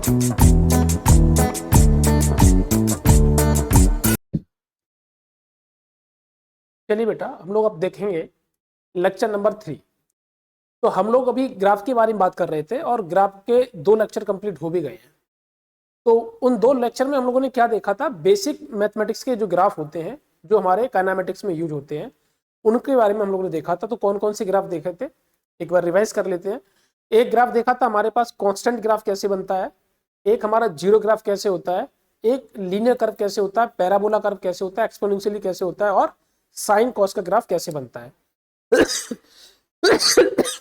चलिए बेटा, हम लोग अब देखेंगे लेक्चर नंबर 3। तो हम लोग अभी ग्राफ के बारे में बात कर रहे थे और ग्राफ के 2 लेक्चर कंप्लीट हो भी गए हैं। तो उन 2 लेक्चर में हम लोगों ने क्या देखा था, बेसिक मैथमेटिक्स के जो ग्राफ होते हैं जो हमारे काइनेमेटिक्स में यूज होते हैं उनके बारे में हम लोगों ने देखा था। तो कौन कौन से ग्राफ देखे थे एक बार रिवाइज कर लेते हैं। एक ग्राफ देखा था हमारे पास कांस्टेंट ग्राफ कैसे बनता है, एक हमारा जीरो ग्राफ कैसे होता है, एक लीनियर कर्व कैसे होता है, पैराबोला कर्व कैसे होता है, एक्सपोनेंशियली कैसे होता है और साइन कॉस का ग्राफ कैसे बनता है।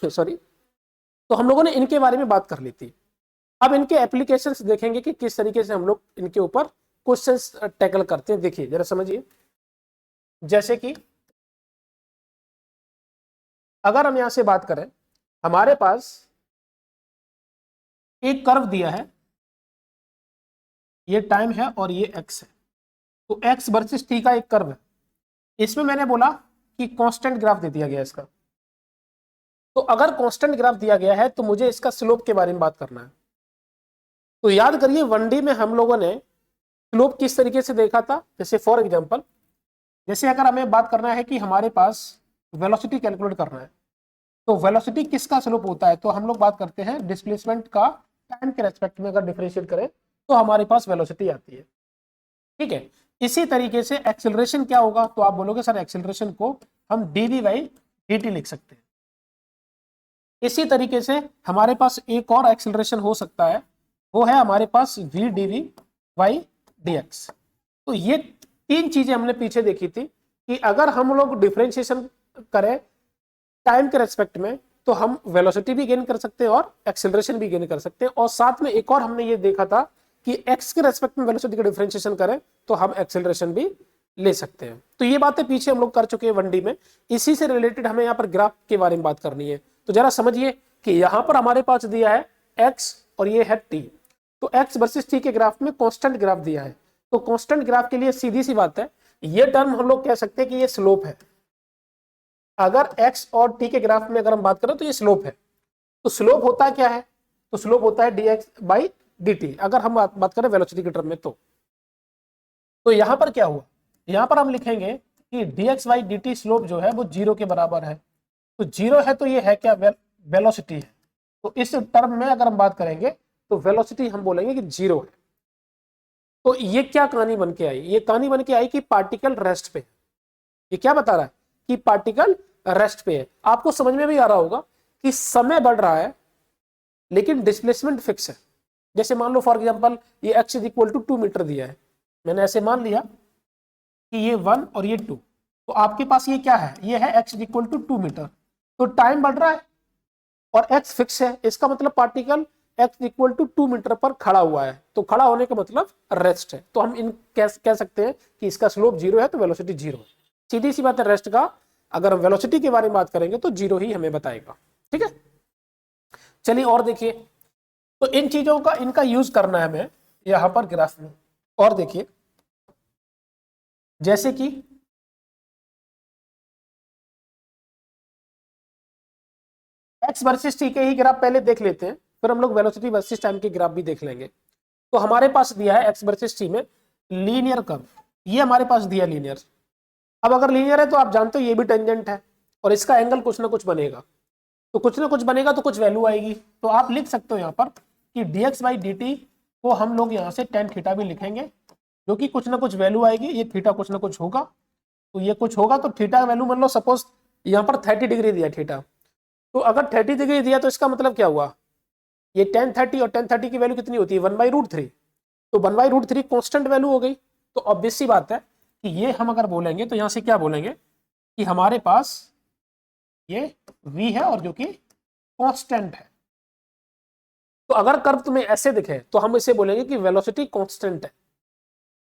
सॉरी। तो हम लोगों ने इनके बारे में बात कर ली थी। अब इनके एप्लीकेशंस देखेंगे कि किस तरीके से हम लोग इनके ऊपर क्वेश्चंस टैकल करते हैं। देखिए जरा समझिए, जैसे कि अगर हम यहां से बात करें, हमारे पास एक कर्व दिया है, ये टाइम है और ये एक्स है। तो एक्स वर्सेस टी का एक कर्व है। इसमें मैंने बोला कि कांस्टेंट ग्राफ दे दिया गया इसका। तो अगर कांस्टेंट ग्राफ दिया गया है तो मुझे इसका स्लोप के बारे में बात करना है। तो याद करिए 1D में हम लोगों ने स्लोप किस तरीके से देखा था। जैसे फॉर एग्जांपल, जैसे अगर हमें बात करना है कि हमारे पास वेलोसिटी कैलकुलेट करना है, तो वेलोसिटी किसका स्लोप होता है, तो हम लोग बात करते हैं डिस्प्लेसमेंट का टाइम के रेस्पेक्ट में अगर डिफरेंशिएट करें तो हमारे पास वेलोसिटी आती है। ठीक है। इसी तरीके से एक्सेलरेशन क्या होगा, तो आप बोलोगे सर एक्सेलरेशन को हम dv/dt लिख सकते हैं। इसी तरीके से हमारे पास एक और एक्सेलरेशन हो सकता है, वो है हमारे पास v dv/dx। तो ये 3 चीजें हमने पीछे देखी थी कि अगर हम लोग डिफरेंशिएशन करें टाइम के रेस्पेक्ट में तो हम वेलोसिटी भी गेन कर सकते हैं और एक्सेलरेशन भी गेन कर सकते हैं। और साथ में एक और हमने ये देखा था कि एक्स के रेस्पेक्ट में वेलोसिटी का डिफरेंशिएशन करें तो हम एक्सेलरेशन भी ले सकते हैं। तो ये बातें पीछे हम लोग कर चुके हैं 1D में। इसी से रिलेटेड हमें यहाँ पर ग्राफ के बारे में बात करनी है। तो जरा समझिए कि यहाँ पर हमारे पास दिया है एक्स और ये है टी। तो एक्स वर्सेस टी के ग्राफ में कांस्टेंट ग्राफ दिया है। तो कांस्टेंट ग्राफ के लिए सीधी सी बात है, ये टर्म हम लोग कह सकते हैं कि ये स्लोप है। अगर x और t के ग्राफ में अगर हम बात करें तो ये स्लोप है। तो स्लोप होता है क्या है, तो स्लोप होता है dx/dt अगर हम बात करें वेलोसिटी के टर्म में। तो यहां पर क्या हुआ, यहां पर हम लिखेंगे कि dx/dt स्लोप जो है वो 0 के बराबर है। तो 0 है तो ये है क्या, वेलोसिटी है। तो इस टर्म में अगर हम बात करेंगे तो वेलोसिटी हम बोलेंगे कि 0 है। तो ये क्या कहानी बन के आई, ये कहानी बन के आई कि पार्टिकल रेस्ट पे। ये क्या बता रहा है कि पार्टिकल रेस्ट पे है। आपको समझ में भी आ रहा होगा कि समय बढ़ रहा है लेकिन डिस्प्लेसमेंट फिक्स है। जैसे मान लो फॉर एग्जांपल ये x = 2 मीटर दिया है, मैंने ऐसे मान लिया कि ये 1 और ये 2। तो आपके पास ये क्या है, ये है x = 2 मीटर। तो टाइम बढ़ रहा है और x फिक्स है, इसका मतलब पार्टिकल x = 2 मीटर पर खड़ा हुआ है। तो खड़ा होने का मतलब रेस्ट है। तो हम इन कह सकते हैं कि इसका स्लोप 0 है तो वेलोसिटी 0 है। सीधी सी बात है, रेस्ट का अगर हम वेलोसिटी के बारे में बात करेंगे तो 0 ही हमें बताएगा। ठीक है। चलिए और देखिए, तो इन चीजों का इनका यूज करना है हमें यहां पर ग्राफ में। और देखिए जैसे कि x वर्सेस t के ही ग्राफ पहले देख लेते हैं, फिर हम लोग वेलोसिटी वर्सेस टाइम के ग्राफ भी देख लेंगे। तो हमारे पास दिया है x वर्सेस t में लीनियर कर्व, ये हमारे पास दिया लीनियर। अब अगर लीनियर है तो आप जानते हो ये भी टेंजेंट है और इसका एंगल कुछ ना कुछ बनेगा। तो कुछ ना कुछ बनेगा तो कुछ वैल्यू आएगी। तो आप लिख सकते हो यहाँ पर कि dx/dt को हम लोग यहाँ से tan थीटा भी लिखेंगे, जो कि कुछ ना कुछ वैल्यू आएगी। ये थीटा कुछ ना कुछ होगा, तो ये कुछ होगा। तो थीटा वैल्यू मान लो सपोज यहाँ पर 30 डिग्री दिया थीटा। तो अगर 30 डिग्री दिया तो इसका मतलब क्या हुआ, ये tan 30 और tan 30 की वैल्यू कितनी होती है, 1/√3। तो 1/√3 कॉन्स्टेंट वैल्यू हो गई। तो ऑब्वियस सी बात है कि ये हम अगर बोलेंगे तो यहां से क्या बोलेंगे कि हमारे पास ये v है और जो कि कांस्टेंट है। तो अगर कर्व तुम्हें ऐसे दिखे तो हम इसे बोलेंगे कि वेलोसिटी कांस्टेंट है।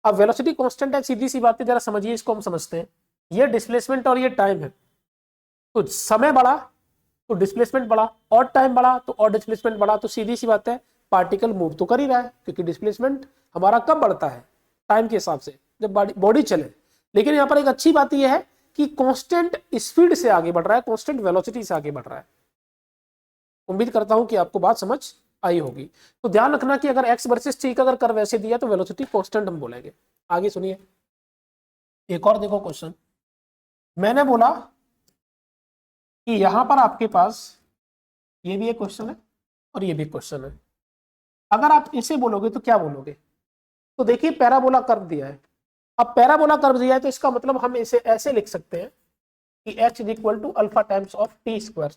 अब वेलोसिटी कांस्टेंट है, सीधी सी बात है, जरा समझिए इसको हम समझते हैं। ये डिस्प्लेसमेंट और ये टाइम है। तो समय बढ़ा तो डिस्प्लेसमेंट बढ़ा और टाइम बढ़ा तो और डिस्प्लेसमेंट बढ़ा। तो सीधी सी बात है पार्टिकल मूव तो कर ही रहा है, क्योंकि डिस्प्लेसमेंट हमारा कब बढ़ता है, टाइम के हिसाब से, जब बॉडी चले। लेकिन यहाँ पर एक अच्छी बात यह है कि कांस्टेंट स्पीड से आगे बढ़ रहा है, कांस्टेंट वेलोसिटी से आगे बढ़ रहा है। उम्मीद करता हूं कि आपको बात समझ आई होगी। तो ध्यान रखना कि अगर एक्स वर्सेस टी का अगर कर्व ऐसे दिया तो वेलोसिटी कांस्टेंट हम बोलेंगे। आगे सुनिए, एक और देखो क्वेश्चन। मैंने बोला कि यहां पर आपके पास ये भी एक क्वेश्चन है और ये भी क्वेश्चन है। अगर आप इसे बोलोगे तो क्या बोलोगे? तो देखिए पैराबोला कर्व दिया है। अब पैराबोला कर्व दिया है तो इसका मतलब हम इसे ऐसे लिख सकते हैं कि h is equal to alpha times of T square.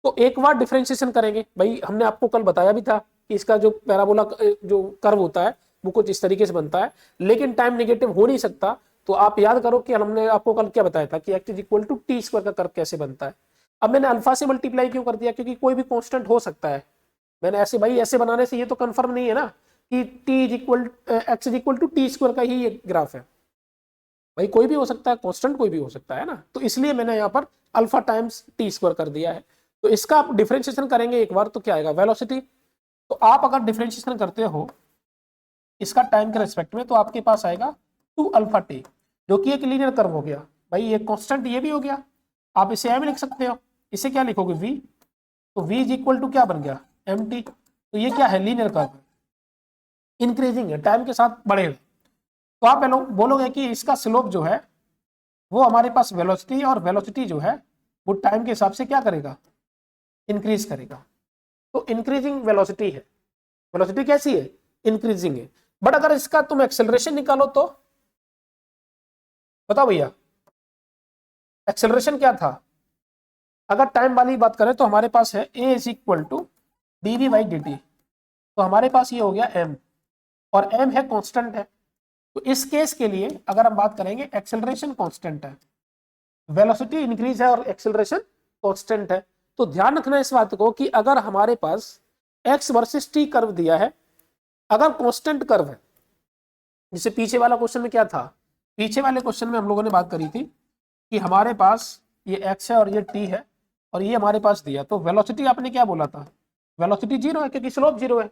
तो एक बार डिफरेंशिएशन करेंगे भाई, हमने आपको कल बताया भी था कि इसका जो पैराबोला जो कर्व होता है वो कुछ इस तरीके से बनता है, लेकिन टाइम नेगेटिव हो नहीं सकता। तो आप याद करो कि हमने आपको कल क्या बताया था कि h is equal to t square का कर्व कैसे बनता है। अब मैंने अल्फा से मल्टीप्लाई क्यों कर दिया? क्योंकि कोई भी कांस्टेंट हो सकता है। मैंने ऐसे भाई ऐसे बनाने से ये तो कंफर्म नहीं है ना कि t is equal x is equal to t square का ही ये ग्राफ है। भाई कोई भी हो सकता है, कांस्टेंट कोई भी हो सकता है ना, तो इसलिए मैंने यहाँ पर अल्फा टाइम्स टी स्क्वायर कर दिया है। तो इसका आप डिफरेंशिएशन करेंगे एक बार तो क्या आएगा? वेलोसिटी। तो आप अगर डिफरेंशिएशन करते हो इसका टाइम के रेस्पेक्ट में तो आपके पास आएगा 2 अल्फा टी, जो कि एक लीनियर कर्व हो गया। भाई ये कांस्टेंट ये भी हो गया, आप इसे एम लिख सकते हो। इसे क्या लिखोगे? वी। तो वी इज इक्वल टू क्या बन गया? M t. तो ये क्या है? लीनियर कर्व, इंक्रीजिंग है, टाइम के साथ बढ़ेगा। तो आप बोलोगे कि इसका स्लोप जो है वो हमारे पास वेलोसिटी, और वेलोसिटी जो है वो टाइम के हिसाब से क्या करेगा? इंक्रीज करेगा। तो इंक्रीजिंग वेलोसिटी है। वेलोसिटी कैसी है? इंक्रीजिंग है। बट अगर इसका तुम एक्सेलरेशन निकालो तो बताओ भैया, एक्सेलरेशन क्या था? अगर टाइम वाली बात करें तो हमारे पास है A is equal to D V by D T. तो हमारे पास ये हो गया एम, और एम है कांस्टेंट है। तो इस केस के लिए अगर हम बात करेंगे एक्सेलरेशन कांस्टेंट है, वेलोसिटी इंक्रीज है और एक्सेलरेशन कांस्टेंट है। तो ध्यान रखना इस बात को कि अगर हमारे पास एक्स वर्सेस टी कर्व दिया है, अगर कांस्टेंट कर्व है, जैसे पीछे वाला क्वेश्चन में क्या था? पीछे वाले क्वेश्चन में हम लोगों ने बात करी थी कि हमारे पास ये एक्स है और ये टी है और ये हमारे पास दिया, तो वेलोसिटी आपने क्या बोला था? वेलोसिटी जीरो है क्योंकि स्लोप जीरो है।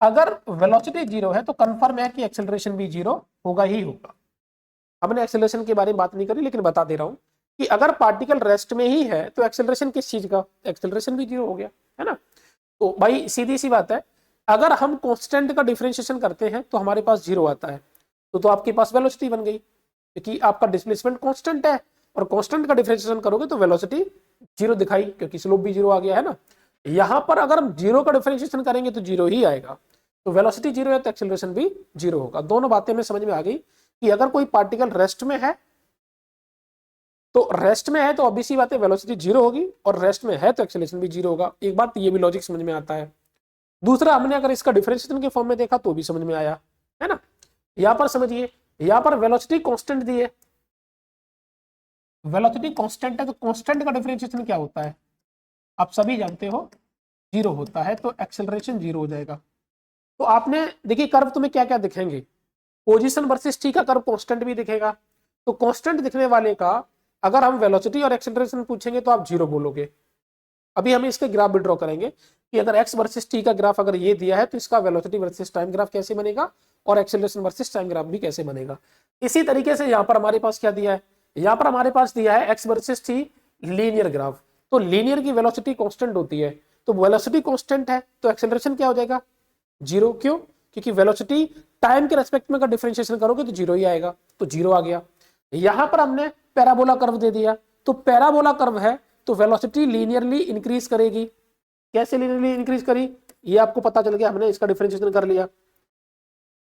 अगर वेलोसिटी जीरो है तो कंफर्म है कि एक्सेलरेशन भी जीरो होगा ही होगा। हमने एक्सेलरेशन के बारे में बात नहीं करी, लेकिन बता दे रहा हूं कि अगर पार्टिकल रेस्ट में ही है तो एक्सेलरेशन किस चीज का? एक्सेलरेशन भी जीरो हो गया, है ना। तो भाई सीधी सी बात है, अगर हम कांस्टेंट का डिफरेंशिएशन करते हैं तो हमारे पास जीरो आता है। तो आपके पास वेलोसिटी बन गई क्योंकि आपका डिस्प्लेसमेंट कांस्टेंट है, और कांस्टेंट का डिफरेंशिएशन करोगे तो वेलोसिटी जीरो दिखाई क्योंकि स्लोप भी जीरो आ गया, है ना। यहां पर अगर हम जीरो का डिफरेंशिएशन करेंगे तो जीरो ही आएगा। तो वेलोसिटी जीरो है तो एक्सेलरेशन भी जीरो होगा। दोनों बातें में समझ में आ गई कि अगर कोई पार्टिकल रेस्ट में है तो ऑब्वियसली बात है वेलोसिटी जीरो होगी, और रेस्ट में है तो एक्सेलरेशन भी जीरो होगा। एक बात ये भी लॉजिक समझ में आता है। दूसरा, हमने अगर इसका डिफरेंशिएशन के फॉर्म में देखा तो भी समझ में आया, है ना। यहां पर समझिए, यहां पर वेलोसिटी कांस्टेंट दी है, वेलोसिटी कांस्टेंट है तो कांस्टेंट का डिफरेंशिएशन क्या होता है? आप सभी जानते हो, जीरो होता है। तो एक्सेलरेशन जीरो हो जाएगा। तो आपने देखिए कर्व तुम्हें क्या क्या दिखेंगे? पोजीशन वर्सेस टी का कर्व कांस्टेंट भी दिखेगा। तो कांस्टेंट दिखने वाले का अगर हम वेलोसिटी और एक्सेलरेशन पूछेंगे तो आप जीरो बोलोगे। अभी हम इसके ग्राफ भी ड्रॉ करेंगे कि अगर एक्स वर्सेस टी का ग्राफ अगर ये दिया है तो इसका वेलोसिटी वर्सेस टाइम ग्राफ कैसे बनेगा और एक्सेलरेशन वर्सेस टाइम ग्राफ भी कैसे बनेगा। इसी तरीके से यहाँ पर हमारे पास क्या दिया है? यहाँ पर हमारे पास दिया है x versus T linear graph. तो लीनियर की वेलोसिटी कांस्टेंट होती है, तो वेलोसिटी कांस्टेंट है तो एक्सेलरेशन क्या हो जाएगा? जीरो। क्यों? क्योंकि वेलोसिटी टाइम के रेस्पेक्ट में अगर डिफरेंशिएशन करोगे तो जीरो ही आएगा, तो जीरो आ गया। यहां पर हमने पैराबोला कर्व दे दिया, तो पैराबोला कर्व है तो वेलोसिटी लीनियरली इंक्रीज करेगी। कैसे लीनियरली इंक्रीज करी ये आपको पता चल गया, हमने इसका डिफरेंशिएशन कर लिया।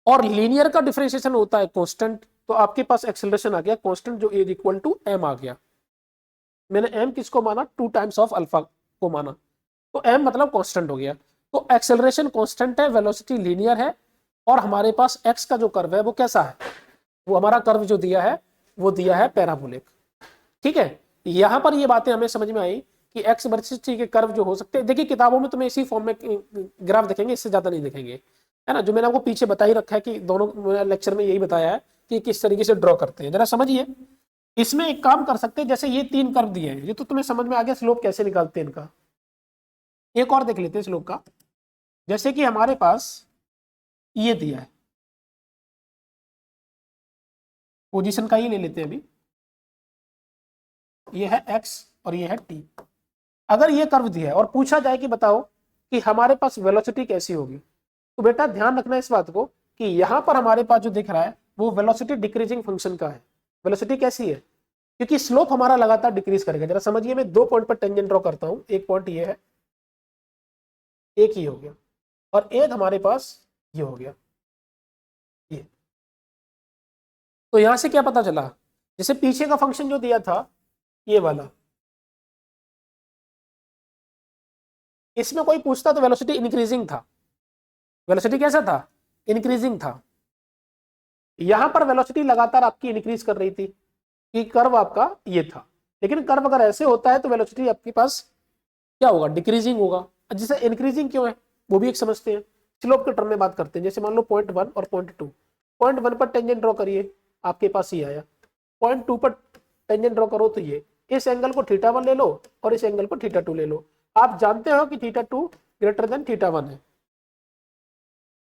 और लीनियर का डिफरेंशिएशन होता है कांस्टेंट, तो आपके पास एक्सेलरेशन आ गया कांस्टेंट जो इज इक्वल टू एम आ गया। मैंने एम किसको माना? 2 टाइम्स ऑफ अल्फा को माना, तो एम मतलब कांस्टेंट हो गया। तो एक्सेलरेशन कांस्टेंट है, वेलोसिटी लीनियर है, और हमारे पास एक्स का जो कर्व है वो कैसा है? वो हमारा कर्व जो दिया है वो दिया है पैराबोलिक। ठीक है, यहां पर ये बातें हमें समझ में आई कि एक्स वर्सेस टी के कर्व जो हो सकते हैं। देखिए किताबों में तुम्हें इसी फॉर्म में ग्राफ दिखेंगे, इससे ज्यादा नहीं दिखेंगे, है ना। जो मैंने आपको पीछे बता ही रखा है कि दोनों लेक्चर में यही बताया है कि किस तरीके से ड्रॉ करते हैं, जरा समझिए। इसमें एक काम कर सकते हैं, जैसे ये 3 कर्व दिए हैं, ये तो तुम्हें समझ में आ गया स्लोप कैसे निकालते हैं इनका। एक और देख लेते हैं स्लोप का। जैसे कि हमारे पास ये दिया है, पोजीशन का ही ले लेते हैं अभी। ये है एक्स और ये है टी। अगर ये कर्व दिया है और पूछा जाए कि बताओ कि हमारे पास वेलोसिटी कैसी होगी। तो बेटा ध्यान रखना इस बात को कि यहां पर हमारे पास जो दिख रहा है वो वेलोसिटी डिक्रीजिंग फंक्शन का है। वेलोसिटी कैसी है, क्योंकि स्लोप हमारा लगातार डिक्रीज करेगा। जरा समझिए, मैं 2 पॉइंट पर टेंजेंट ड्रॉ करता हूं। एक पॉइंट ये है, एक ही हो गया, और एक हमारे पास ये हो गया, ये। तो यहां से क्या पता चला, जैसे पीछे का फंक्शन जो दिया था ये वाला, इसमें कोई पूछता तो वेलोसिटी इंक्रीजिंग था। वेलोसिटी कैसा था, इंक्रीजिंग था। यहां पर वेलोसिटी लगातार आपकी इंक्रीज कर रही थी, कि कर्व आपका ये था। लेकिन कर्व अगर ऐसे होता है तो वेलोसिटी आपके पास क्या होगा, डिक्रीजिंग होगा। जिसे इंक्रीजिंग क्यों है वो भी एक समझते हैं। स्लोप के टर्म में बात करते हैं। जैसे मान लो पॉइंट 1 और पॉइंट 2, पॉइंट 1 पर टेंजेंट ड्रॉ करिए, आपके पास ये आया। पॉइंट 2 पर टेंजेंट ड्रॉ करो तो ये, इस एंगल को θ1 ले लो और इस एंगल को θ2 ले लो। आप जानते हो कि θ2 ग्रेटर देन θ1 है।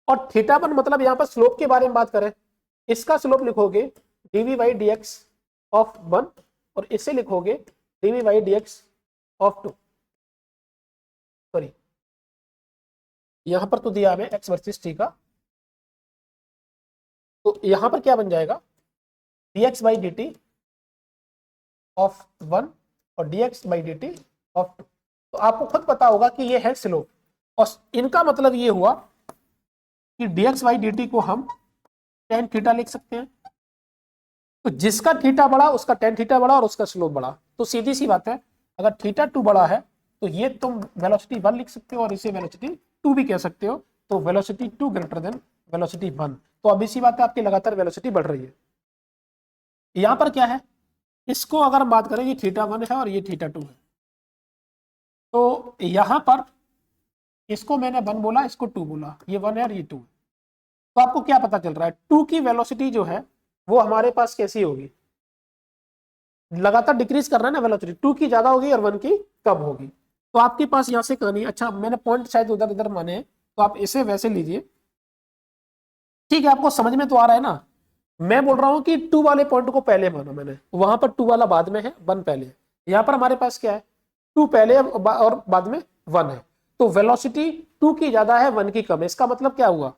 और θ1 मतलब यहां पर स्लोप के बारे में बात करें, इसका स्लोप लिखोगे dv/dx ऑफ 1 और इसे लिखोगे dv/dx ऑफ 2। सॉरी, यहां पर तो दिया हमें x वर्सेस t का, तो यहां पर क्या बन जाएगा, dx/dt ऑफ 1 और dx/dt ऑफ 2। तो आपको खुद पता होगा कि ये है स्लोप, और इनका मतलब ये हुआ कि dx/dt को हम tan थीटा लिख सकते हैं। तो जिसका थीटा बड़ा उसका tan थीटा बड़ा और उसका स्लोप बड़ा। तो सीधी सी बात है, अगर θ2 बड़ा है तो ये तुम वेलोसिटी 1 लिख सकते हो और इसे वेलोसिटी 2 भी कह सकते हो। तो वेलोसिटी 2 ग्रेटर देन वेलोसिटी 1। तो अब इसी बात है, आपकी लगातार वेलोसिटी बढ़ रही है। यहां पर क्या है, इसको अगर हम बात करें, ये θ1 है और ये θ2 है। तो यहां पर इसको मैंने 1 बोला, इसको 2 बोला, ये 1 है और ये 2 है। तो आपको क्या पता चल रहा है, 2 की वेलोसिटी जो है वो हमारे पास कैसी होगी, लगातार डिक्रीज कर रहा है ना वेलोसिटी, 2 की ज्यादा होगी और 1 की कम होगी। तो आपके पास यहां से कहानी, अच्छा मैंने पॉइंट शायद उधर इधर माने, तो आप इसे वैसे लीजिए। ठीक है, आपको समझ में तो आ रहा है ना। मैं बोल रहा हूं कि 2 वाले पॉइंट को पहले माना मैंने, वहां पर 2 वाला बाद में है, 1 पहले है। यहां पर हमारे पास क्या है, 2 पहले और बाद में 1 है। तो वेलोसिटी 2 की ज्यादा है, 1 की कम है। इसका मतलब क्या हुआ,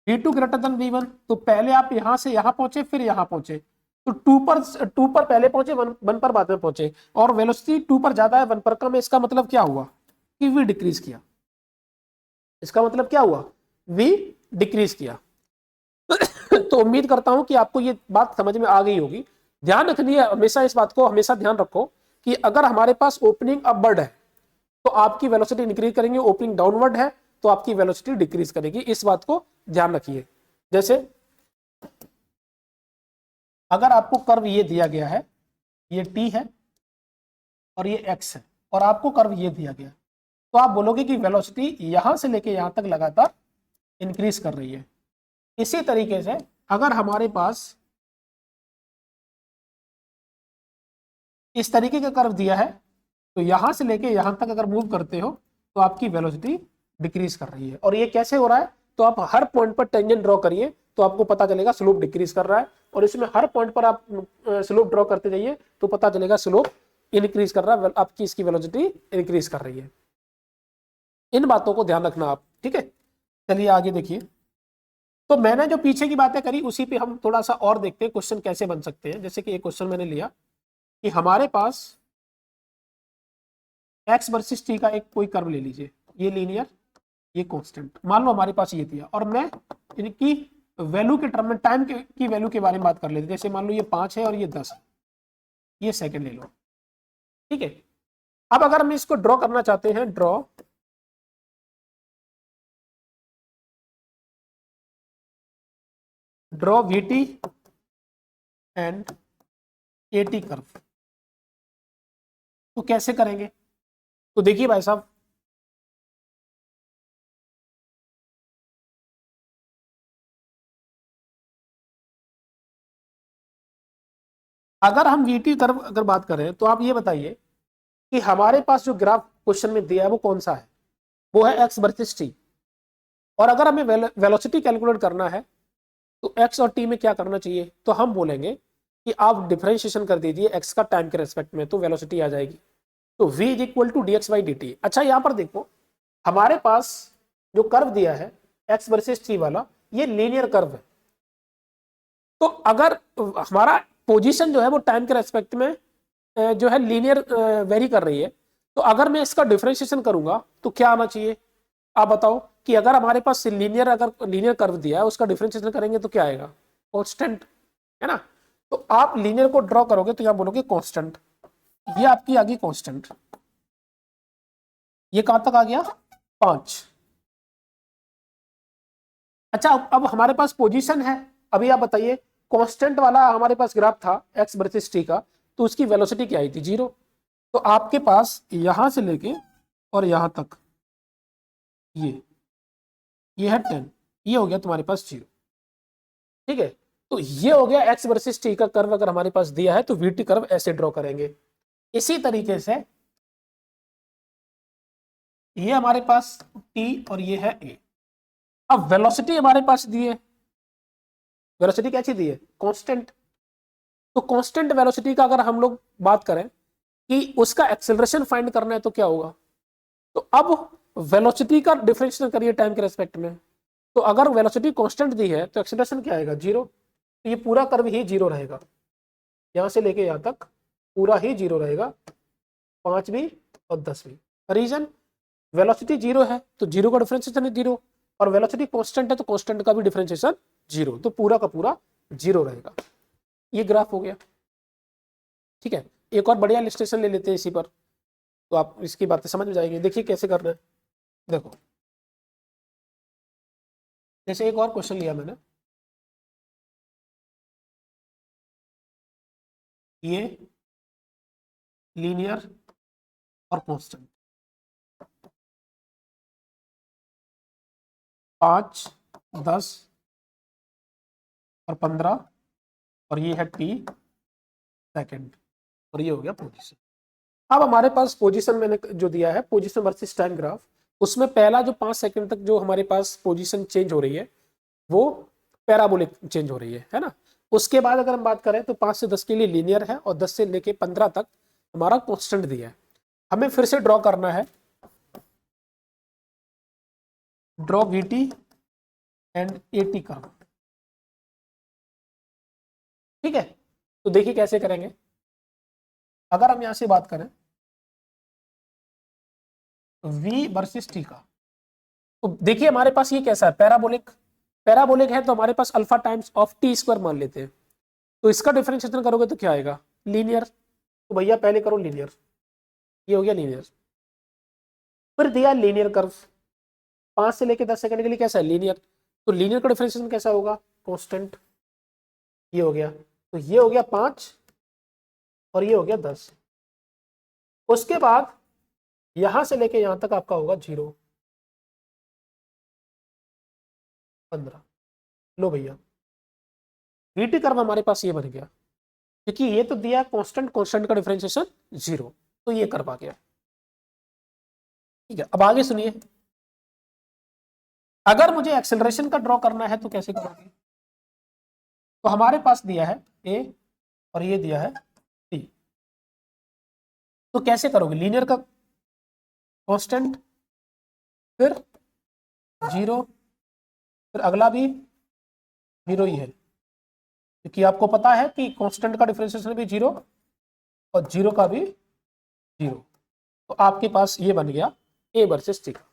v2 ग्रेटर देन v1। तो पहले आप यहां से यहां पहुंचे, फिर यहां पहुंचे। तो 2 पर पहले पहुंचे, 1 पर बाद में पहुंचे, और वेलोसिटी 2 पर ज्यादा है, 1 पर कम है। इसका मतलब क्या हुआ कि v डिक्रीज किया। इसका मतलब क्या हुआ, v डिक्रीज किया। तो उम्मीद करता हूं कि आपको ये बात समझ में आ गई होगी। ध्यान रखनी है हमेशा, इस बात को हमेशा ध्यान रखो कि अगर हमारे पास ओपनिंग अपवर्ड है तो आपकी वेलोसिटी इंक्रीज करेंगे, ओपनिंग डाउनवर्ड है तो आपकी वेलोसिटी डिक्रीज करेगी। इस बात को ध्यान रखिए। जैसे अगर आपको कर्व ये दिया गया है, ये t है और ये x है, और आपको कर्व ये दिया गया, तो आप बोलोगे कि वेलोसिटी यहां से लेके यहां तक लगातार इंक्रीज कर रही है। इसी तरीके से अगर हमारे पास इस तरीके का कर्व दिया है, तो यहां से लेके यहां तक अगर मूव करते हो तो आपकी वेलोसिटी डिक्रीज कर रही है। और ये कैसे हो रहा है, तो आप हर पॉइंट पर टेंजेंट ड्रॉ करिए तो आपको पता चलेगा स्लोप डिक्रीज कर रहा है। और इसमें हर पॉइंट पर आप स्लोप ड्रॉ करते जाइए तो पता चलेगा स्लोप इंक्रीज कर रहा है, आपकी इसकी वेलोसिटी इंक्रीज कर रही है। इन बातों को ध्यान रखना आप, ठीक है। चलिए आगे देखिए। तो मैंने जो पीछे की बातें करी उसी पे हम थोड़ा सा और देखते हैं क्वेश्चन कैसे बन सकते हैं। जैसे कि एक क्वेश्चन मैंने लिया कि हमारे पास x वर्सेस t का एक कोई कर्व ले लीजिए, ये लीनियर, ये कांस्टेंट, मान लो हमारे पास ये दिया, और मैं इनकी वैल्यू के टर्म में टाइम की वैल्यू के बारे में बात कर लेते। जैसे मान लो ये 5 है और ये 10 है, ये सेकंड ले लो, ठीक है। अब अगर हम इसको ड्रॉ करना चाहते हैं, draw vt and at curve, तो कैसे करेंगे। तो देखिए भाई साहब, अगर हम vt कर्व अगर बात करें तो आप ये बताइए कि हमारे पास जो ग्राफ क्वेश्चन में दिया है वो कौन सा है, वो है x वर्सेस t। और अगर हमें वेलोसिटी कैलकुलेट करना है तो x और t में क्या करना चाहिए, तो हम बोलेंगे कि आप डिफरेंशिएशन कर दीजिए x का टाइम के रेस्पेक्ट में, तो वेलोसिटी आ जाएगी। तो v is equal to dx by dt। अच्छा यहां पर देखो, हमारे पास जो कर्व दिया है एक्स वर्सेस टी वाला, ये लीनियर कर्व है। तो अगर हमारा पोजीशन जो है वो टाइम के रेस्पेक्ट में जो है लीनियर वेरी कर रही है, तो अगर मैं इसका डिफरेंशिएशन करूंगा तो क्या आना चाहिए? आप बताओ कि अगर हमारे पास लीनियर कर्व दिया है, उसका डिफरेंशिएशन करेंगे तो क्या आएगा? कांस्टेंट, है ना। तो आप लीनियर को ड्रॉ करोगे तो यहां बोलोगे कांस्टेंट। ये आपकी आ गई कांस्टेंट। ये कहां तक आ गया? 5। अच्छा, अब हमारे पास पोजीशन है। अभी आप बताइए, कांस्टेंट वाला हमारे पास ग्राफ था एक्स वर्सेस टी का, तो उसकी वेलोसिटी क्या आई थी? 0। तो आपके पास यहां से लेके और यहां तक ये है 10, ये हो गया तुम्हारे पास 0। ठीक है, तो ये हो गया एक्स वर्सेस टी का कर्व। अगर हमारे पास दिया है तो वीटी कर्व ऐसे ड्रॉ करेंगे। इसी तरीके से ये हमारे पास टी और ये है ए। अब वेलोसिटी हमारे पास दी है, वेलोसिटी कैसी दी है? कांस्टेंट। तो कांस्टेंट वेलोसिटी का अगर हम लोग बात करें कि उसका एक्सेलरेशन फाइंड करना है तो क्या होगा? तो अब वेलोसिटी का डिफरेंशिएशन करिए टाइम के रेस्पेक्ट में। तो अगर वेलोसिटी कांस्टेंट दी है तो एक्सेलरेशन क्या आएगा? 0। तो ये पूरा कर्व ही 0 रहेगा, यहां से लेके यहां तक पूरा ही 0 रहेगा, 5 भी और 10 भी। रीजन, वेलोसिटी 0 है तो 0 का डिफरेंशिएशन है 0, और वेलोसिटी कांस्टेंट है तो कांस्टेंट का भी डिफरेंशिएशन 0, तो पूरा का पूरा 0 रहेगा। ये ग्राफ हो गया। ठीक है, एक और बढ़िया इलस्ट्रेशन ले लेते हैं इसी पर, तो आप इसकी बातें समझ में जाएंगे। देखिए कैसे करना है। देखो, जैसे एक और क्वेश्चन लिया मैंने, ये लीनियर और कांस्टेंट, 5, 10 और 15, और ये है टी सेकेंड, और ये हो गया पोजीशन। अब हमारे पास पोजीशन मैंने जो दिया है, पोजीशन वर्सेस टाइम ग्राफ, उसमें पहला जो 5 सेकंड तक जो हमारे पास पोजीशन चेंज हो रही है वो पैराबोलिक चेंज हो रही है ना। उसके बाद अगर हम बात करें तो 5 से 10 के लिए लीनियर है, और 10 से लेके 15 तक हमारा कांस्टेंट दिया है। हमें फिर से ड्रॉ करना है, draw VT and eighty curve. ठीक है, तो देखिए कैसे करेंगे। अगर हम यहां से बात करें v वर्सेस टी का, तो देखिए हमारे पास ये कैसा है? पैराबोलिक। पैराबोलिक है तो हमारे पास alpha times of T square मान लेते हैं, तो इसका डिफरेंशिएशन करोगे तो क्या आएगा? लीनियर। तो भैया पहले करो लीनियर, ये हो गया लीनियर। फिर दिया लीनियर कर्व, 5 से लेके 10 सेकंड के लिए कैसा है? लीनियर। तो लीनियर का डिफरेंशिएशन कैसा होगा? कांस्टेंट। ये हो गया, तो ये हो गया 5 और ये हो गया 10। उसके बाद यहां से लेके यहां तक आपका होगा 0, 15। लो भैया, वीटी कर्व हमारे पास ये बन गया, क्योंकि ये तो दिया कांस्टेंट, कांस्टेंट का डिफरेंशिएशन 0, तो ये कर्व आ गया। ठीक है, अब आगे सुनिए। अगर मुझे एक्सेलरेशन का ड्रॉ करना है तो कैसे करोगे? तो हमारे पास दिया है ए और ये दिया है टी, तो कैसे करोगे? लीनियर का कांस्टेंट, फिर 0, फिर अगला भी 0 ही है, क्योंकि आपको पता है कि कांस्टेंट का डिफरेंशिएशन भी 0 और 0 का भी 0। तो आपके पास ये बन गया ए वर्सेस टी का।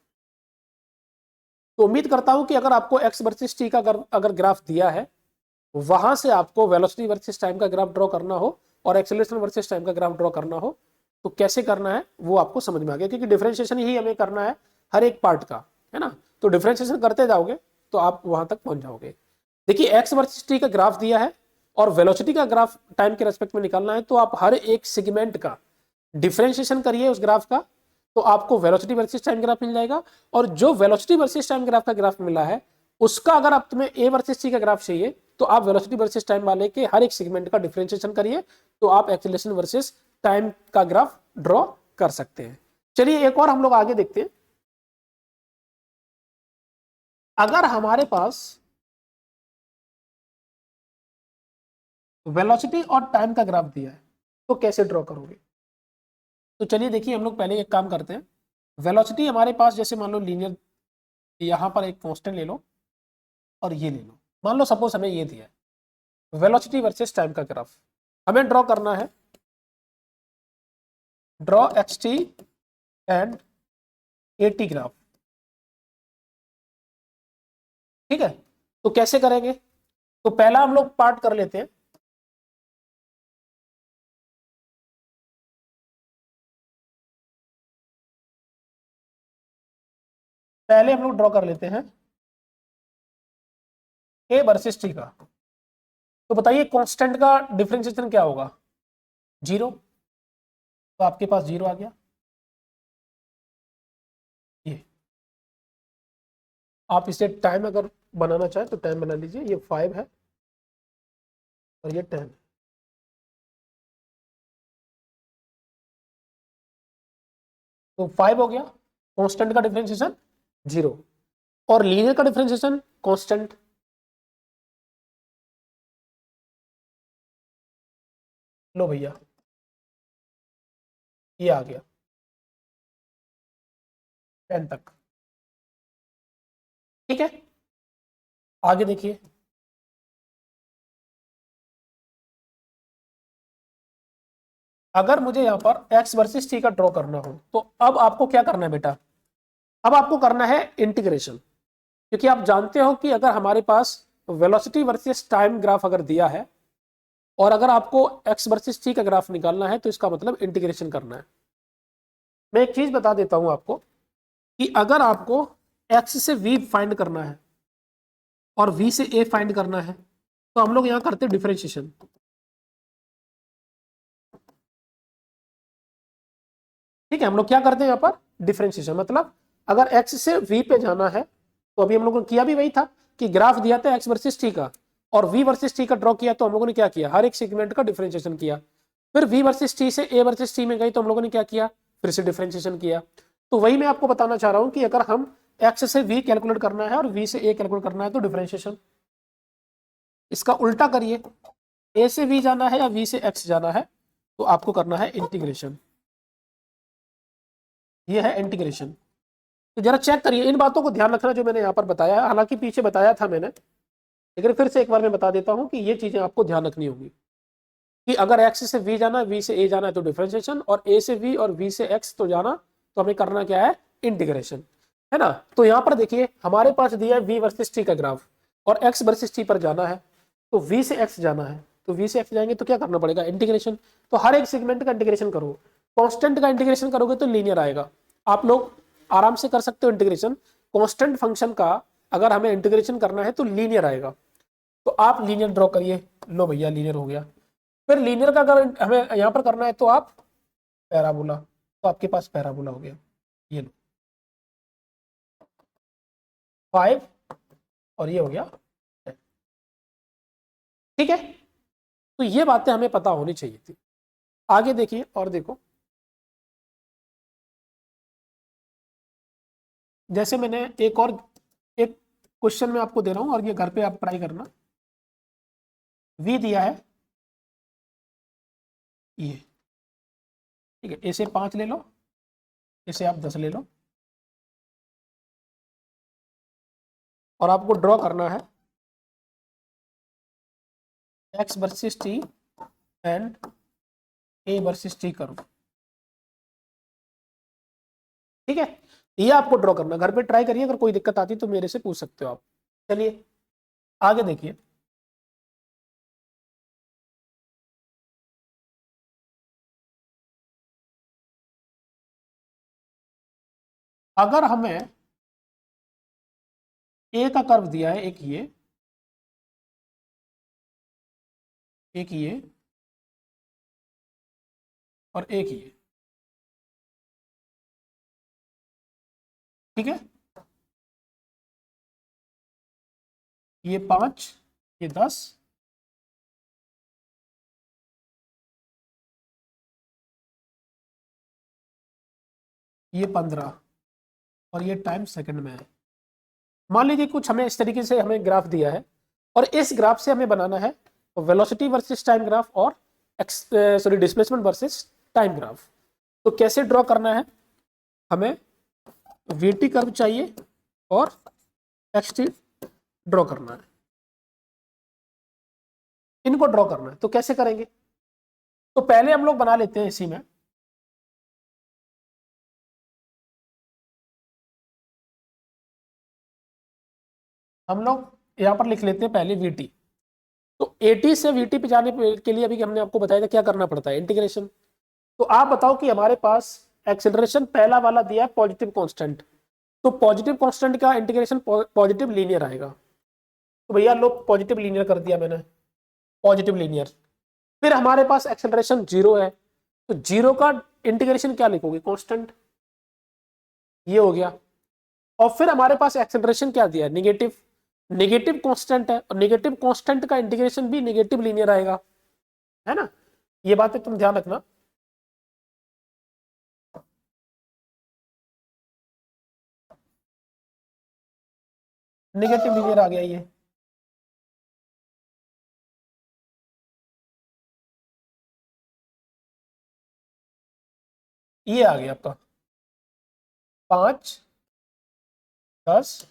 तो उम्मीद करता हूं कि अगर आपको एक्स वर्सेस टी का अगर ग्राफ दिया है, वहां से आपको वेलोसिटी वर्सेस टाइम का ग्राफ ड्रॉ करना हो और एक्सेलरेशन वर्सेस टाइम का ग्राफ ड्रॉ करना हो, तो कैसे करना है वो आपको समझ में आ गया, क्योंकि डिफरेंशिएशन ही हमें करना है हर एक पार्ट का, है ना। तो डिफरेंशिएशन करते जाओगे तो आप वहां तक पहुंच जाओगे। देखिए, एक्स वर्सेस टी का ग्राफ दिया है और वेलोसिटी का ग्राफ टाइम के रेस्पेक्ट में निकालना है, तो आप हर एक सेगमेंट का डिफरेंशिएशन करिए उस ग्राफ का, तो आपको वेलोसिटी वर्सेस टाइम ग्राफ मिल जाएगा। और जो वेलोसिटी वर्सेस टाइम ग्राफ का ग्राफ मिला है, उसका अगर आप तुम्हें ए वर्सेस टी का ग्राफ चाहिए, तो आप वेलोसिटी वर्सेस टाइम वाले के हर एक सेगमेंट का डिफरेंशिएशन करिए, तो आप एक्सेलरेशन वर्सेस टाइम का ग्राफ ड्रॉ कर सकते हैं। चलिए एक और हम लोग आगे देखते हैं। अगर हमारे पास वेलोसिटी और टाइम का ग्राफ दिया है तो कैसे ड्रॉ करोगे? तो चलिए देखिए, हम लोग पहले एक काम करते हैं। वेलोसिटी हमारे पास जैसे मान लो लीनियर, यहाँ पर एक कांस्टेंट ले लो और ये ले लो, मान लो सपोज हमें ये दिया है वेलोसिटी वर्सेस टाइम का ग्राफ, हमें ड्रॉ करना है, draw H T and A T graph. ठीक है, तो कैसे करेंगे? तो पहला हम लोग पार्ट कर लेते हैं। पहले हम लोग ड्रॉ कर लेते हैं ए वर्सेस टी का। तो बताइए कांस्टेंट का डिफरेंशिएशन क्या होगा? 0, तो आपके पास 0 आ गया। ये आप इसे टाइम अगर बनाना चाहें तो टाइम बना लीजिए, ये 5 है और ये 10 है। तो 5 हो गया, कांस्टेंट का डिफरेंशिएशन 0, और लीनियर का डिफरेंशिएशन कांस्टेंट। लो भैया, ये आ गया 10 तक। ठीक है, आगे देखिए, अगर मुझे यहाँ पर x वर्सेस t का ड्रॉ करना हो तो अब आपको क्या करना है बेटा? अब आपको करना है इंटीग्रेशन, क्योंकि आप जानते हो कि अगर हमारे पास वेलोसिटी वर्सेस टाइम ग्राफ अगर दिया है और अगर आपको x वर्सेस t का ग्राफ निकालना है तो इसका मतलब इंटीग्रेशन करना है। मैं एक चीज बता देता हूं आपको कि अगर आपको x से v फाइंड करना है और v से a फाइंड करना है तो हम लोग यहां करते हैं डिफरेंशिएशन। ठीक है, हम लोग क्या करते हैं यहाँ पर? डिफरेंशिएशन। मतलब अगर x से v पे जाना है तो अभी हम लोगों ने किया भी वही था कि ग्राफ दिया था x वर्सेस t का और v वर्सेस t का ड्रॉ किया, तो हम लोगों ने क्या किया? हर एक सेगमेंट का डिफरेंशिएशन किया। फिर v वर्सेस t से a वर्सेस t में गई तो हम लोगों ने क्या किया? फिर से डिफरेंशिएशन किया। तो वही मैं आपको बताना चाह रहा हूं कि अगर हम x से v कैलकुलेट करना है और v से a कैलकुलेट करना है तो डिफरेंशिएशन। इसका उल्टा करिए, a से v जाना है या v से x जाना है तो आपको करना है इंटीग्रेशन। ये है इंटीग्रेशन। तो जरा चेक करिए, इन बातों को ध्यान रखना जो मैंने यहाँ पर बताया है, हालांकि पीछे बताया था मैंने, लेकिन फिर से एक बार मैं बता देता हूं कि ये चीजें आपको ध्यान रखनी होगी कि अगर x से v जाना है, v से a जाना है तो डिफरेंशिएशन, और a से v और v से x तो जाना, तो हमें करना क्या है? इंटीग्रेशन, है ना। तो यहाँ पर देखिए हमारे पास दिया है v वर्सेस t का ग्राफ और x वर्सेस t पर जाना है, तो v से x जाना है, तो v से x जाएंगे तो क्या करना पड़ेगा? इंटीग्रेशन। तो हर एक सेगमेंट का इंटीग्रेशन करो। कांस्टेंट का इंटीग्रेशन करोगे तो लीनियर आएगा, आप लोग आराम से कर सकते हो इंटीग्रेशन। कांस्टेंट फंक्शन का अगर हमें इंटीग्रेशन करना है तो लीनियर आएगा, तो आप लीनियर ड्रॉ करिए। लो भैया, लीनियर हो गया। फिर लीनियर का अगर हमें यहाँ पर करना है तो आप पैराबोला, तो आपके पास पैराबोला हो गया, ये लो 5 और ये हो गया 10। ठीक है, तो ये बातें हमें पता होनी चाहिए थी। आगे देखिए और देखो, जैसे मैंने एक क्वेश्चन में आपको दे रहा हूं और ये घर पे आप ट्राई करना। v दिया है ये, ठीक है, इसे 5 ले लो, इसे आप 10 ले लो, और आपको ड्रॉ करना है x versus t and a versus t करो। ठीक है, ये आपको ड्रॉ करना, घर पे ट्राई करिए, अगर कोई दिक्कत आती तो मेरे से पूछ सकते हो आप। चलिए आगे देखिए, अगर हमें a का कर्व दिया है, एक ये, एक ये और एक ये, ठीक है, ये 5, ये 10, ये 15 और ये टाइम सेकंड में है। मान लीजिए कुछ हमें इस तरीके से हमें ग्राफ दिया है और इस ग्राफ से हमें बनाना है वेलोसिटी वर्सेस टाइम ग्राफ और डिस्प्लेसमेंट वर्सेस टाइम ग्राफ। तो कैसे ड्रॉ करना है हमें? वीटी कर्व चाहिए और एक्सटी ड्रॉ करना है, इनको ड्रॉ करना है। तो कैसे करेंगे? तो पहले हम लोग बना लेते हैं इसी में, हम लोग यहां पर लिख लेते हैं पहले वीटी। तो एटी से वीटी पे जाने के लिए अभी हमने आपको बताया था क्या करना पड़ता है, इंटीग्रेशन। तो आप बताओ कि हमारे पास एक्सेलरेशन पहला वाला दिया है पॉजिटिव कांस्टेंट, तो पॉजिटिव कांस्टेंट का इंटीग्रेशन पॉजिटिव लीनियर आएगा। तो भैया लो पॉजिटिव लीनियर कर दिया मैंने, पॉजिटिव लीनियर। फिर हमारे पास एक्सेलरेशन जीरो है, तो जीरो का इंटीग्रेशन क्या लिखोगे, कांस्टेंट, ये हो गया। और फिर हमारे पास एक्सेलरेशन क्या दिया है, निगेटिव, निगेटिव कांस्टेंट है, और निगेटिव कांस्टेंट का इंटीग्रेशन भी निगेटिव लीनियर आएगा, है ना। ये बातें तुम ध्यान रखना। निगेटिव लीनियर आ गया ये आ गया आपका 5, 10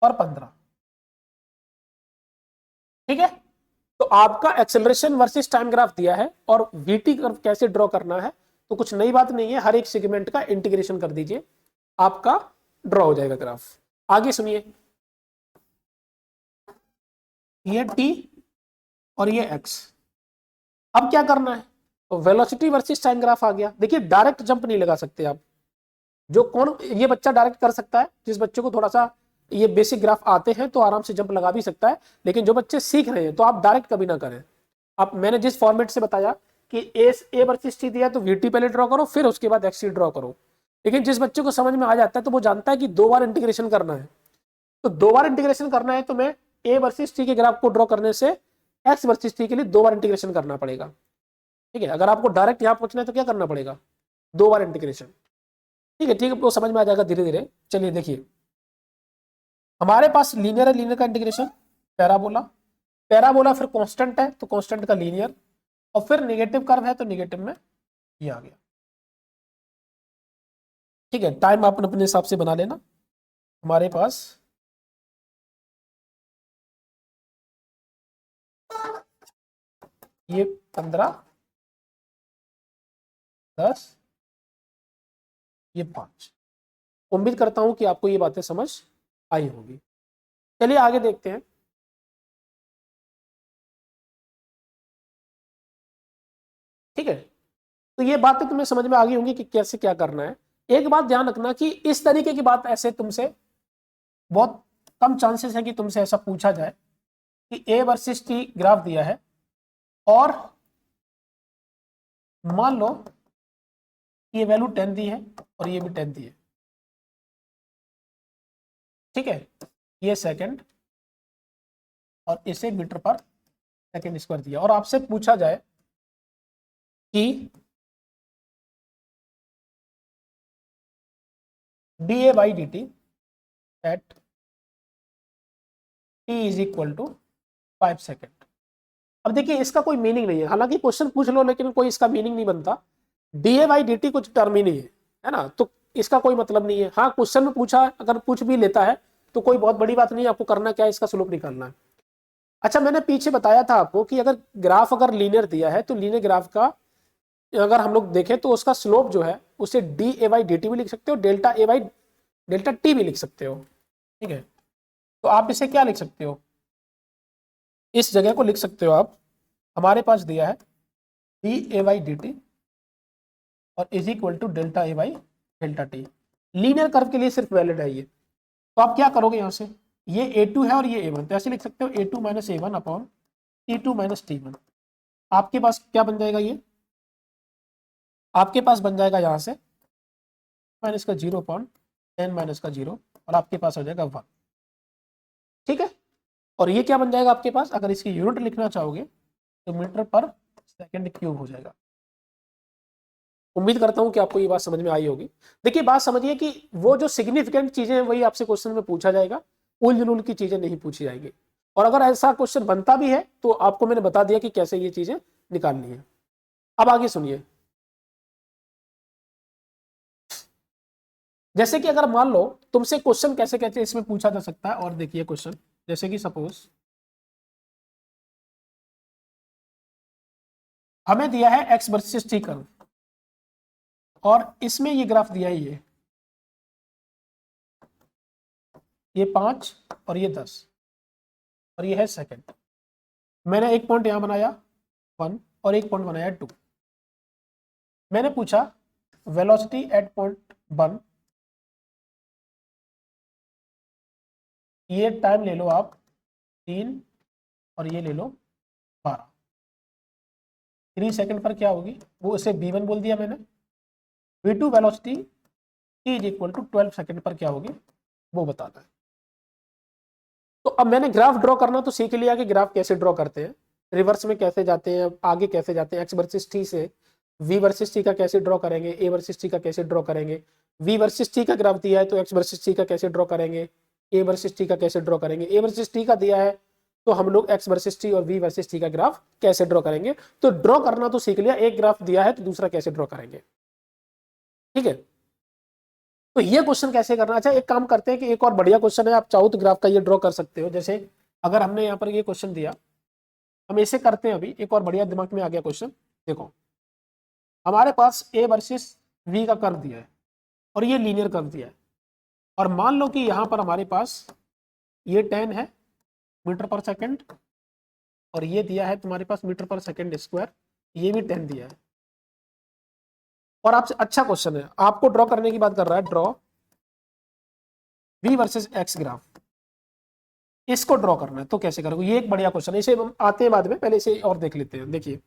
और 15। ठीक है, तो आपका एक्सेलरेशन वर्सेस टाइम ग्राफ दिया है और वीटी कर्व कैसे ड्रॉ करना है, तो कुछ नई बात नहीं है, हर एक सेगमेंट का इंटीग्रेशन कर दीजिए, आपका ड्रॉ हो जाएगा ग्राफ। आगे सुनिए, ये टी और ये एक्स, अब क्या करना है, तो वेलोसिटी वर्सेस टाइम ग्राफ आ गया। देखिए डायरेक्ट जंप नहीं लगा सकते आप, जो कौन ये बच्चा डायरेक्ट कर सकता है, जिस बच्चे को थोड़ा सा ये बेसिक ग्राफ आते हैं तो आराम से जंप लगा भी सकता है, लेकिन जो बच्चे सीख रहे हैं तो आप डायरेक्ट कभी ना करें। आप मैंने जिस फॉर्मेट से बताया कि ए वर्सेस टी दिया तो वीटी पहले ड्रॉ करो फिर उसके बाद एक्स ड्रॉ करो, लेकिन जिस बच्चे को समझ में आ जाता है तो वो जानता है कि 2 बार इंटीग्रेशन करना है, तो 2 बार इंटीग्रेशन करना है तो मैं ए वर्सेस टी के ग्राफ को ड्रॉ करने से एक्स वर्सेस टी के लिए 2 बार इंटीग्रेशन करना पड़ेगा। ठीक है, अगर आपको डायरेक्ट यहां पहुंचना है तो क्या करना पड़ेगा, 2 बार इंटीग्रेशन। ठीक है, वो समझ में आ जाएगा धीरे धीरे। चलिए देखिए, हमारे पास लीनियर है, लीनियर का इंटीग्रेशन पैराबोला, पैराबोला फिर कांस्टेंट है तो कांस्टेंट का लीनियर, और फिर नेगेटिव कर्व है तो नेगेटिव में ये आ गया। ठीक है, टाइम आप अपने हिसाब से बना लेना। हमारे पास ये 15, 10, ये 5। उम्मीद करता हूं कि आपको ये बातें समझ आई होगी। चलिए आगे देखते हैं। ठीक है, तो ये बातें तुम्हें समझ में आ गई होंगी कि कैसे क्या करना है। एक बात ध्यान रखना कि इस तरीके की बात ऐसे तुमसे बहुत कम चांसेस है कि तुमसे ऐसा पूछा जाए कि ए वर्सेस टी ग्राफ दिया है और मान लो ये वैल्यू 10 दी है और ये भी 10 दी है। ठीक है, ये सेकंड और इसे मीटर पर सेकंड स्क्वायर दिया, और आपसे पूछा जाए कि d A by D t at t is equal to 5 second. अब देखिए इसका कोई मीनिंग नहीं है, हालांकि क्वेश्चन पूछ लो लेकिन कोई इसका मीनिंग नहीं बनता। D A by D T कुछ टर्म ही नहीं है ना, तो इसका कोई मतलब नहीं है। हाँ क्वेश्चन में पूछा, अगर पूछ भी लेता है तो कोई बहुत बड़ी बात नहीं है, आपको करना क्या है, इसका स्लोप निकालना है। अच्छा, मैंने पीछे बताया था आपको कि अगर ग्राफ अगर लीनियर दिया है तो लीनियर ग्राफ का अगर हम लोग देखें तो उसका स्लोप जो है उसे D A by D T भी लिख सकते हो, delta A by delta T भी लिख सकते हो। ठीक है, तो आप इसे क्या लिख सकते हो, इस जगह को लिख सकते हो आप, हमारे पास दिया है D A by D T और is equal to delta A by delta T. Linear curve के लिए सिर्फ वैलिड है ये। तो आप क्या करोगे, यहां से ये a2 है और ये a1, तो ऐसे लिख सकते हो a2 माइनस ए वन अपॉन t2 माइनस टी1। आपके पास क्या बन जाएगा, ये आपके पास बन जाएगा यहां से माइनस का 0.10 माइनस का 0 और आपके पास हो जाएगा 1। ठीक है, और ये क्या बन जाएगा आपके पास, अगर इसकी यूनिट लिखना चाहोगे तो मीटर पर सेकंड क्यूब हो जाएगा। उम्मीद करता हूं कि आपको ये बात समझ में आई होगी। देखिए बात समझिए कि वो जो सिग्निफिकेंट चीजें हैं वही आपसे क्वेश्चन में पूछा जाएगा, उल जुलूल की चीजें नहीं पूछी जाएगी। और अगर ऐसा क्वेश्चन बनता भी है तो आपको मैंने बता दिया कि कैसे ये चीजें निकालनी है। अब आगे सुनिए, जैसे कि अगर मान लो तुमसे क्वेश्चन कैसे कैसे इसमें पूछा जा सकता है, और देखिए क्वेश्चन जैसे कि सपोज हमें दिया है एक्स वर्सेस टी कर्व, और इसमें ये ग्राफ दिया है ये 5 और ये 10 और ये है सेकंड। मैंने एक पॉइंट यहां बनाया 1 और एक पॉइंट बनाया 2। मैंने पूछा वेलोसिटी एट पॉइंट 1, ये टाइम ले लो आप 3 और ये ले लो 12। 3 सेकंड पर क्या होगी, वो इसे v1 बोल दिया मैंने। v2 velocity t is equal to 12 second पर क्या होगी वो बताना है। तो अब मैंने ग्राफ ड्रॉ करना तो सीख लिया कि ग्राफ कैसे ड्रॉ करते हैं, रिवर्स में कैसे जाते हैं, आगे कैसे जाते हैं, एक्स वर्सेस टी से v वर्सेस टी का कैसे ड्रॉ करेंगे, a वर्सेस टी का कैसे ड्रॉ करेंगे, v वर्सेस टी का ग्राफ दिया है तो x वर्सेस टी का कैसे ड्रॉ करेंगे, a वर्सेस टी का कैसे ड्रॉ करेंगे, a वर्सेस टी का दिया है तो हम लोग x वर्सेस टी और v वर्सेस टी का ग्राफ कैसे ड्रॉ करेंगे। तो ड्रॉ करना तो सीख लिया, एक ग्राफ दिया है तो दूसरा कैसे ड्रॉ करेंगे, ठीक है। तो ये क्वेश्चन कैसे करना, अच्छा एक काम करते हैं कि एक और बढ़िया क्वेश्चन है, आप चाहो तो ग्राफ का ये ड्रॉ कर सकते हो। जैसे अगर हमने यहाँ पर ये क्वेश्चन दिया, हम इसे करते हैं अभी, एक और बढ़िया दिमाग में आ गया क्वेश्चन। देखो हमारे पास a वर्सेस v का कर्व दिया है और ये लीनियर कर्व दिया है, और मान लो कि यहाँ पर हमारे पास ये 10 है मीटर पर सेकंड और ये दिया है तुम्हारे पास मीटर पर सेकंड स्क्वायर, ये भी 10 दिया है। और आपसे अच्छा क्वेश्चन है, आपको ड्रॉ करने की बात कर रहा है, draw v versus x graph, इसको ड्रॉ करना है तो कैसे करोगे, ये एक बढ़िया क्वेश्चन है, इसे हम आते हैं बाद में, पहले इसे और देख लेते हैं। देखिए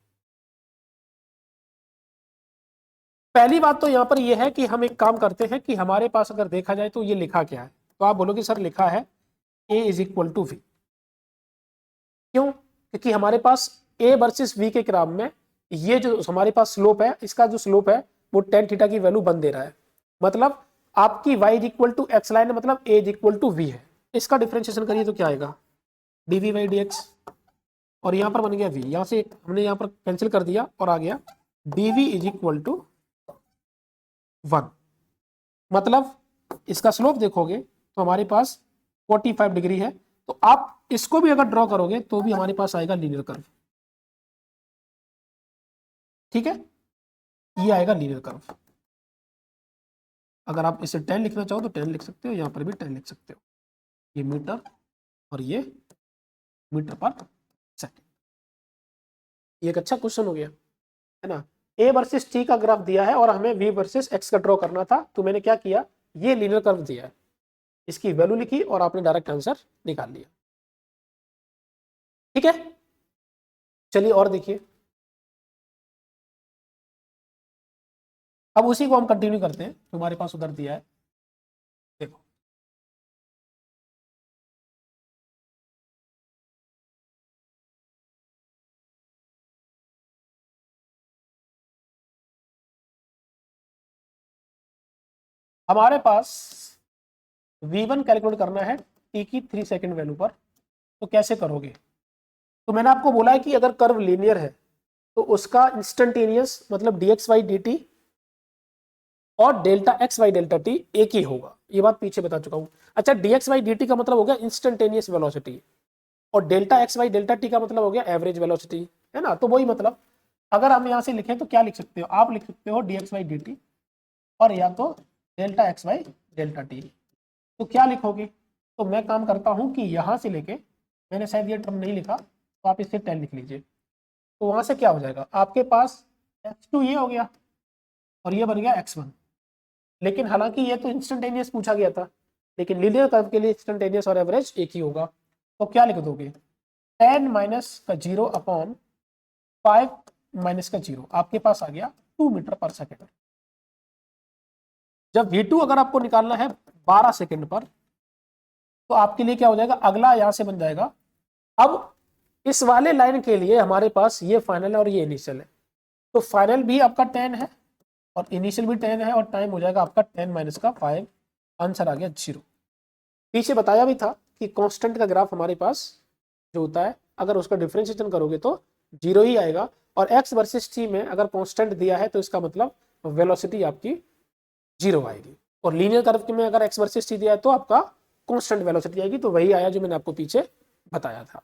पहली बात तो यहां पर यह है कि हम एक काम करते हैं कि हमारे पास अगर देखा जाए तो ये लिखा क्या है, तो आप बोलोगे सर लिखा है a is equal to v। क्यों, क्योंकि हमारे पास a वर्सेस v के ग्राफ में ये जो हमारे पास स्लोप है, इसका जो स्लोप है वो tan थीटा की वैल्यू बन दे रहा है, मतलब आपकी y is equal to x line, मतलब a is equal to v है। इसका डिफरेंशिएशन करिए तो क्या आएगा dv बाई dx, और यहां पर बन गया v, यहां से हमने यहां पर कैंसिल कर दिया और आ गया dv इज इक्वल टू 1। मतलब इसका स्लोप देखोगे तो हमारे पास 45 डिग्री है, तो आप इसको भी अगर ड्रॉ करोगे तो भी हमारे पास आएगा लीनियर कर्व, ठीक है, ये आएगा लीनियर कर्व। अगर आप इसे 10 लिखना चाहो तो 10 लिख सकते हो, यहां पर भी 10 लिख सकते हो, ये मीटर और ये मीटर पर सेकंड। ये एक अच्छा क्वेश्चन हो गया है ना। ए वर्सेस टी का ग्राफ दिया है और हमें v वर्सेस x का ड्रॉ करना था, तो मैंने क्या किया, ये लीनियर कर्व दिया है, इसकी वैल्यू लिखी और आपने डायरेक्ट आंसर निकाल लिया, ठीक है। चलिए और देखिए, अब उसी को हम कंटिन्यू करते हैं जो हमारे पास उधर दिया है। देखो हमारे पास v1 कैलकुलेट करना है t की 3 सेकंड वैल्यू पर, तो कैसे करोगे। तो मैंने आपको बोला है कि अगर कर्व लीनियर है तो उसका इंस्टेंटेनियस मतलब dx बाई dt और delta x by delta t एक ही होगा, ये बात पीछे बता चुका हूं। अच्छा dx बाई dt का मतलब हो गया इंस्टेंटेनियस वेलोसिटी, और delta x by delta t का मतलब हो गया एवरेज वेलोसिटी, है ना। तो वही मतलब अगर हम यहां से लिखें तो क्या लिख सकते हो, आप लिख सकते हो dx बाई dt और या तो delta x by delta t। तो क्या लिखोगे, तो मैं काम करता हूं कि यहां से लेके, मैंने शायद ये टर्म नहीं लिखा तो आप इसे 10 लिख लीजिए, तो वहां से क्या हो जाएगा आपके पास x2 ये हो गया और ये बन गया x1। लेकिन हालांकि ये तो इंस्टेंटेनियस पूछा गया था, लेकिन लीनियर कर्व के लिए इंस्टेंटेनियस और एवरेज एक ही होगा, तो क्या लिख दोगे 10 माइनस का 0 अपॉन 5 माइनस का 0, आपके पास आ गया 2 मीटर पर सेकेंड। जब v2 अगर आपको निकालना है 12 सेकेंड पर, तो आपके लिए क्या हो जाएगा, अगला यहां से बन जाएगा। अब इस वाले लाइन के लिए हमारे पास ये फाइनल है और ये इनिशियल है, तो फाइनल भी आपका 10 है और इनिशियल भी 10 है, और टाइम हो जाएगा आपका 10 माइनस का 5, आंसर आ गया 0। पीछे बताया भी था कि कांस्टेंट का ग्राफ हमारे पास जो होता है अगर उसका डिफरेंशिएशन करोगे तो 0 ही आएगा, और x वर्सेस t में अगर कांस्टेंट दिया है तो इसका मतलब वेलोसिटी आपकी 0 आएगी। और लीनियर कर्व में अगर एक्स वर्सेस टी दिया है तो आपका कांस्टेंट वेलोसिटी आएगी। तो वही आया जो मैंने आपको पीछे बताया था।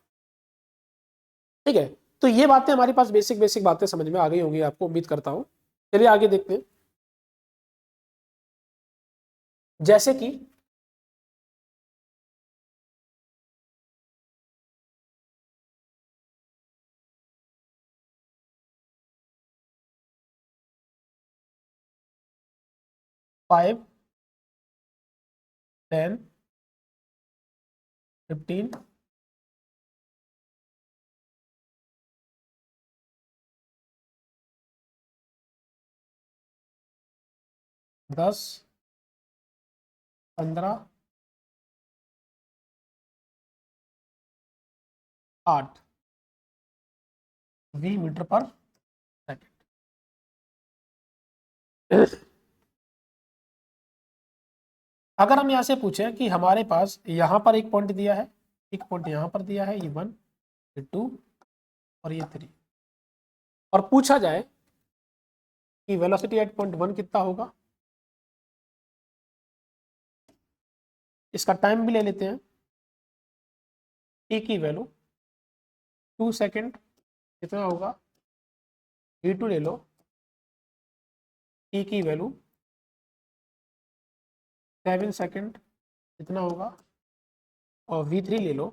ठीक है, तो ये बातें हमारे पास बेसिक बेसिक बातें समझ में आ गई होंगी आपको, उम्मीद करता हूं। चलिए आगे देखते हैं। जैसे कि फाइव, 10, 15, 10, 15, 8 वी मीटर पर सेकेंड। अगर हम यहां से पूछें कि हमारे पास यहां पर एक पॉइंट दिया है, एक पॉइंट यहां पर दिया है, ये 1, ये 2 और ये 3, और पूछा जाए कि वेलोसिटी एट पॉइंट 1 कितना होगा, इसका टाइम भी ले लेते हैं। टी की वैल्यू 2 सेकेंड कितना होगा, v2 ले लो, टी की वैल्यू 7 सेकेंड कितना होगा, और v3 ले लो,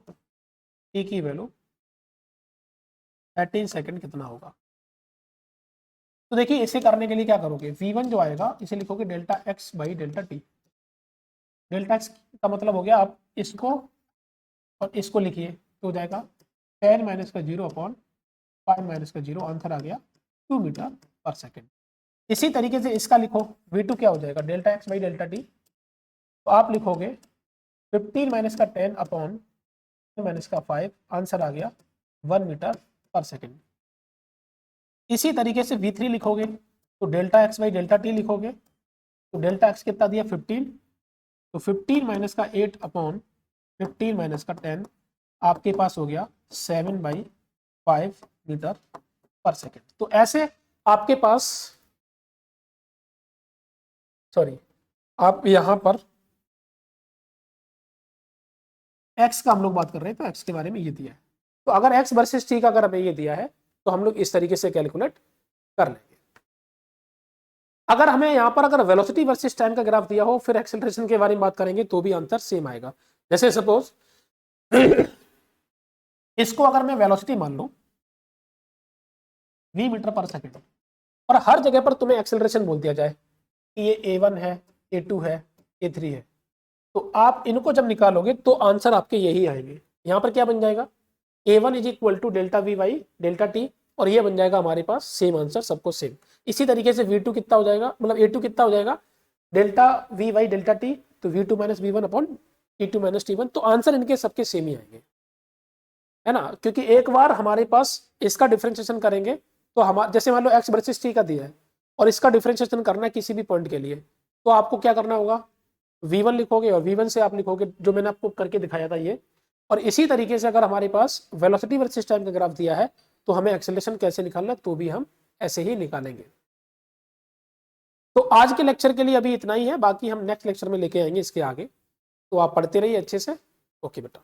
टी की वैल्यू 13 सेकेंड कितना होगा। तो देखिए इसे करने के लिए क्या करोगे, v1 जो आएगा इसे लिखोगे delta x by delta T. Delta x का मतलब हो गया आप इसको और इसको लिखिए तो हो जाएगा 10 माइनस का 0 अपॉन 5 माइनस का 0, आंसर आ गया 2 मीटर पर सेकेंड। इसी तरीके से इसका लिखो, v2 क्या हो जाएगा, delta x by delta t. तो आप लिखोगे 15 माइनस का 10 अपॉन माइनस का 5, आंसर आ गया 1 मीटर पर सेकेंड। इसी तरीके से v3 लिखोगे तो delta x by delta T लिखोगे, तो डेल्टा एक्स कितना दिया 15, तो 15 माइनस का 8 अपॉन 15 माइनस का 10, आपके पास हो गया 7/5 मीटर पर सेकेंड। तो ऐसे आपके पास, सॉरी, आप यहां पर x का हम लोग बात कर रहे हैं, तो x के बारे में ये दिया है। तो अगर x वर्सेस t का अगर हमें ये दिया है तो हम लोग इस तरीके से कैलकुलेट कर लेंगे। अगर हमें यहाँ पर अगर वेलोसिटी वर्सेस टाइम का ग्राफ दिया हो फिर एक्सेलरेशन के बारे में बात करेंगे तो भी आंसर सेम आएगा। जैसे सपोज इसको अगर मैं वेलोसिटी मान लूं v मीटर पर सेकेंड और हर जगह पर तुम्हें एक्सेलरेशन बोल दिया जाए कि ये a1 है, a2 है, a3 है, तो आप इनको जब निकालोगे तो आंसर आपके यही आएंगे। यहाँ पर क्या बन जाएगा, a1 is equal to delta v by delta t, और ये बन जाएगा हमारे पास सेम आंसर, सबको सेम। इसी तरीके से v2 कितना हो जाएगा, मतलब a2 कितना हो जाएगा, delta v by delta t, तो v2 minus v one upon t2 minus t1, तो आंसर इनके सबके सेम ही आएंगे, है ना। क्योंकि एक बार हमारे पास इसका डिफ्रेंशिएशन करेंगे तो हम जैसे मान लो x वर्सेस t का दिया है और इसका डिफ्रेंशिएशन करना है किसी भी पॉइंट के लिए, तो आपको क्या करना होगा, v1 लिखोगे और v1 से आप लिखोगे जो मैंने आपको करके दिखाया था ये। और इसी तरीके से अगर हमारे पास वेलोसिटी वर्सेस टाइम का ग्राफ दिया है तो हमें एक्सेलरेशन कैसे निकालना, तो भी हम ऐसे ही निकालेंगे। तो आज के लेक्चर के लिए अभी इतना ही है, बाकी हम नेक्स्ट लेक्चर में लेके आएंगे इसके आगे। तो आप पढ़ते रहिए अच्छे से। ओके बेटा।